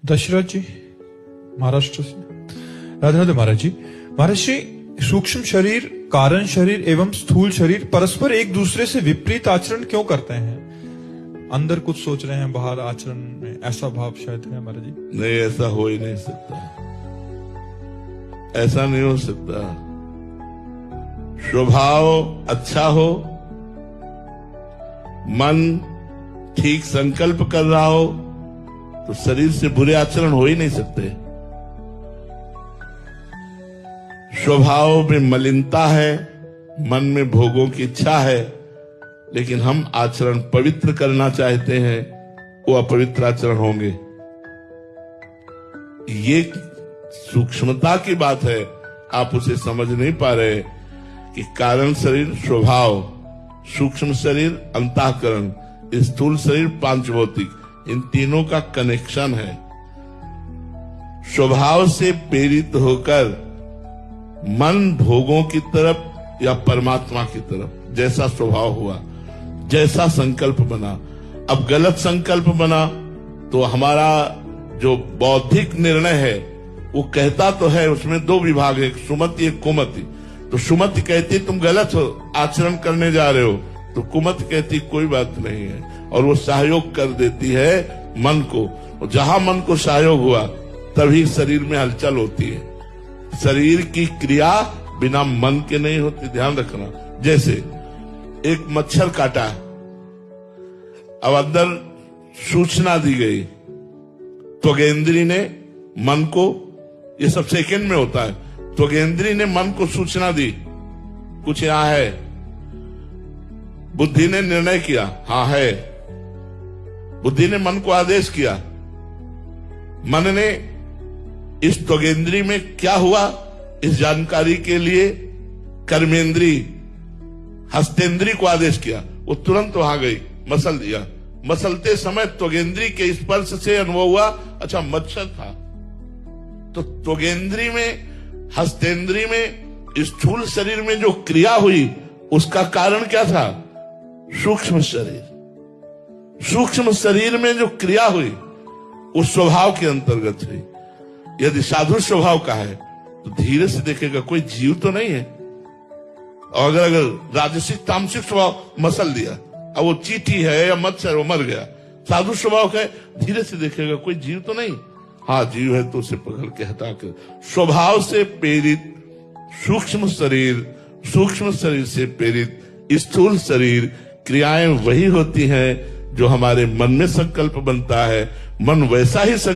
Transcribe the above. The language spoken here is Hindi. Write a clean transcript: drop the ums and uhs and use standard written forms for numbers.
दशरथ जी महाराष्ट्र से। राधे राधे महाराज जी। महाराज जी, सूक्ष्म शरीर, कारण शरीर एवं स्थूल शरीर परस्पर एक दूसरे से विपरीत आचरण क्यों करते हैं? अंदर कुछ सोच रहे हैं, बाहर आचरण में ऐसा भाव शायद है महाराज जी। नहीं, ऐसा हो ही नहीं सकता, ऐसा नहीं हो सकता। स्वभाव अच्छा हो, मन ठीक संकल्प कर रहा हो, तो शरीर से बुरे आचरण हो ही नहीं सकते। स्वभाव में मलिनता है, मन में भोगों की इच्छा है, लेकिन हम आचरण पवित्र करना चाहते हैं, वो अपवित्र आचरण होंगे। ये सूक्ष्मता की बात है, आप उसे समझ नहीं पा रहे कि कारण शरीर स्वभाव, सूक्ष्म शरीर अंतःकरण, स्थूल शरीर पांचभौतिक, इन तीनों का कनेक्शन है। स्वभाव से प्रेरित होकर मन भोगों की तरफ या परमात्मा की तरफ, जैसा स्वभाव हुआ, जैसा संकल्प बना। अब गलत संकल्प बना तो हमारा जो बौद्धिक निर्णय है वो कहता तो है, उसमें दो विभाग है, एक सुमति एक कुमति। तो सुमति कहती तुम गलत आचरण करने जा रहे हो, तो कुमति कहती कोई बात नहीं है, और वो सहयोग कर देती है मन को। और जहां मन को सहयोग हुआ तभी शरीर में हलचल होती है। शरीर की क्रिया बिना मन के नहीं होती, ध्यान रखना। जैसे एक मच्छर काटा, अब अंदर सूचना दी गई, त्वगेंद्री ने मन को, ये सब सेकंड में होता है, त्वगेंद्री ने मन को सूचना दी कुछ यहां है, बुद्धि ने निर्णय किया हाँ है, बुद्धि ने मन को आदेश किया, मन ने इस त्वगेंद्री में क्या हुआ इस जानकारी के लिए कर्मेंद्री हस्तेंद्री को आदेश किया, वो तुरंत वहां गई, मसल दिया। मसलते समय त्वगेंद्री के स्पर्श से अनुभव हुआ अच्छा मच्छर था। तो त्वगेंद्री में, हस्तेंद्री में, स्थूल शरीर में जो क्रिया हुई उसका कारण क्या था? सूक्ष्म शरीर। सूक्ष्म शरीर में जो क्रिया हुई उस स्वभाव के अंतर्गत हुई। यदि साधु स्वभाव का है तो धीरे से देखेगा कोई जीव तो नहीं है, और अगर राजसिक तामसिक स्वभाव मसल दिया, अब वो चींटी है या मच्छर, वो मर गया। साधु स्वभाव का है, धीरे से देखेगा कोई जीव तो नहीं, हाँ जीव है तो उसे पकड़ के हटा कर। स्वभाव से प्रेरित सूक्ष्म शरीर, सूक्ष्म शरीर से प्रेरित स्थूल शरीर, क्रियाएं वही होती हैं जो हमारे मन में संकल्प बनता है। मन वैसा ही